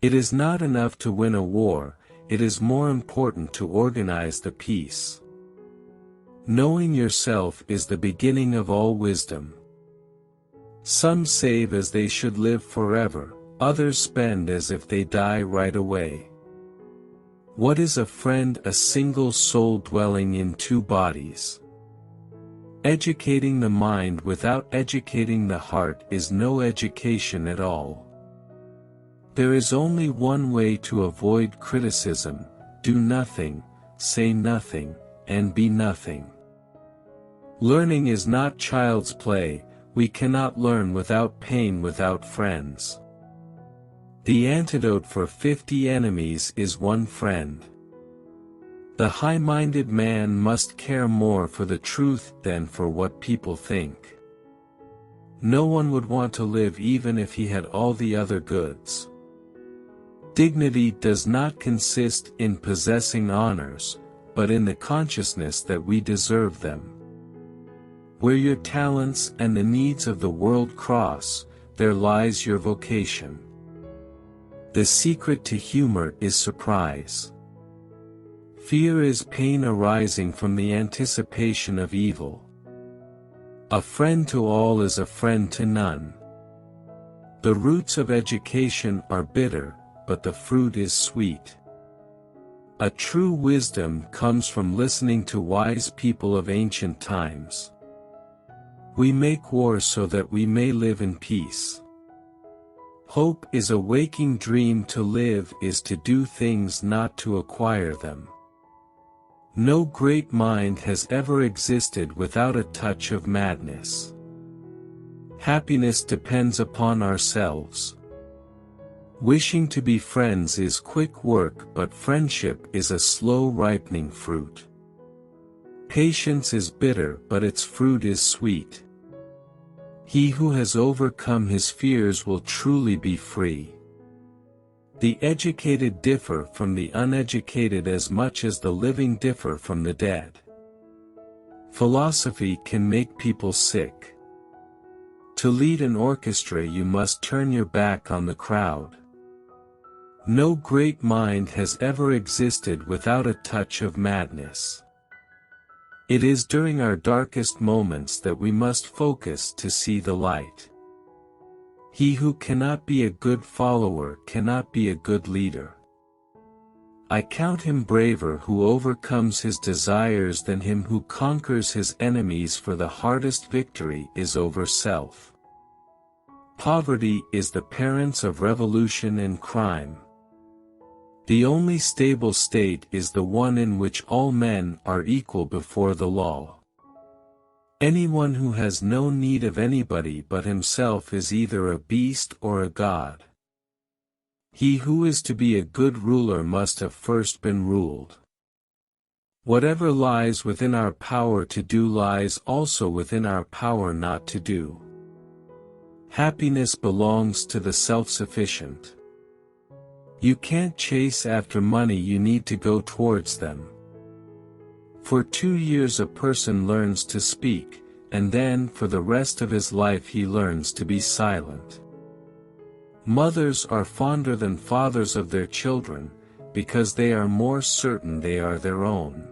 It is not enough to win a war, it is more important to organize the peace. Knowing yourself is the beginning of all wisdom. Some save as they should live forever, others spend as if they die right away. What is a friend? A single soul dwelling in two bodies. Educating the mind without educating the heart is no education at all. There is only one way to avoid criticism: do nothing, say nothing, and be nothing. Learning is not child's play, we cannot learn without pain, without friends. The antidote for 50 enemies is one friend. The high-minded man must care more for the truth than for what people think. No one would want to live even if he had all the other goods. Dignity does not consist in possessing honors, but in the consciousness that we deserve them. Where your talents and the needs of the world cross, there lies your vocation. The secret to humor is surprise. Fear is pain arising from the anticipation of evil. A friend to all is a friend to none. The roots of education are bitter, but the fruit is sweet. A true wisdom comes from listening to wise people of ancient times. We make war so that we may live in peace. Hope is a waking dream. To live is to do things, not to acquire them. No great mind has ever existed without a touch of madness. Happiness depends upon ourselves. Wishing to be friends is quick work, but friendship is a slow ripening fruit. Patience is bitter, but its fruit is sweet. He who has overcome his fears will truly be free. The educated differ from the uneducated as much as the living differ from the dead. Philosophy can make people sick. To lead an orchestra you must turn your back on the crowd. No great mind has ever existed without a touch of madness. It is during our darkest moments that we must focus to see the light. He who cannot be a good follower cannot be a good leader. I count him braver who overcomes his desires than him who conquers his enemies, for the hardest victory is over self. Poverty is the parents of revolution and crime. The only stable state is the one in which all men are equal before the law. Anyone who has no need of anybody but himself is either a beast or a god. He who is to be a good ruler must have first been ruled. Whatever lies within our power to do lies also within our power not to do. Happiness belongs to the self-sufficient. You can't chase after money, you need to go towards them. For 2 years a person learns to speak, and then for the rest of his life he learns to be silent. Mothers are fonder than fathers of their children, because they are more certain they are their own.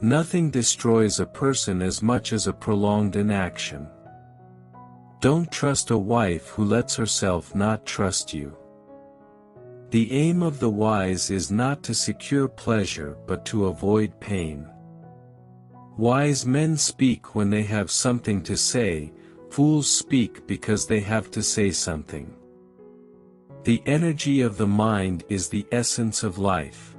Nothing destroys a person as much as a prolonged inaction. Don't trust a wife who lets herself not trust you. The aim of the wise is not to secure pleasure but to avoid pain. Wise men speak when they have something to say, fools speak because they have to say something. The energy of the mind is the essence of life.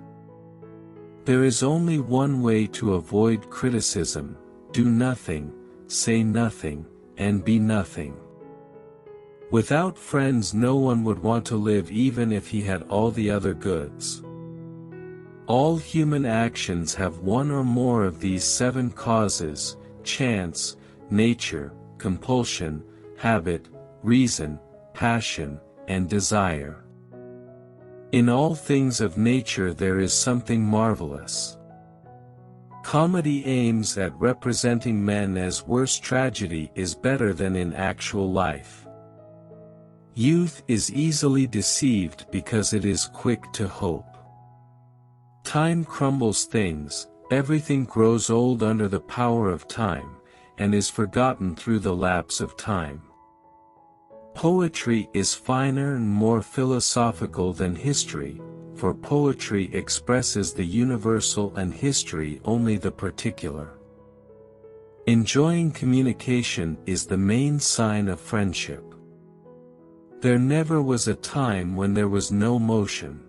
There is only one way to avoid criticism: do nothing, say nothing, and be nothing. Without friends no one would want to live even if he had all the other goods. All human actions have one or more of these 7 causes: chance, nature, compulsion, habit, reason, passion, and desire. In all things of nature there is something marvelous. Comedy aims at representing men as worse. Tragedy is better than in actual life. Youth is easily deceived because it is quick to hope. Time crumbles things, everything grows old under the power of time, and is forgotten through the lapse of time. Poetry is finer and more philosophical than history, for poetry expresses the universal and history only the particular. Enjoying communication is the main sign of friendship. There never was a time when there was no motion.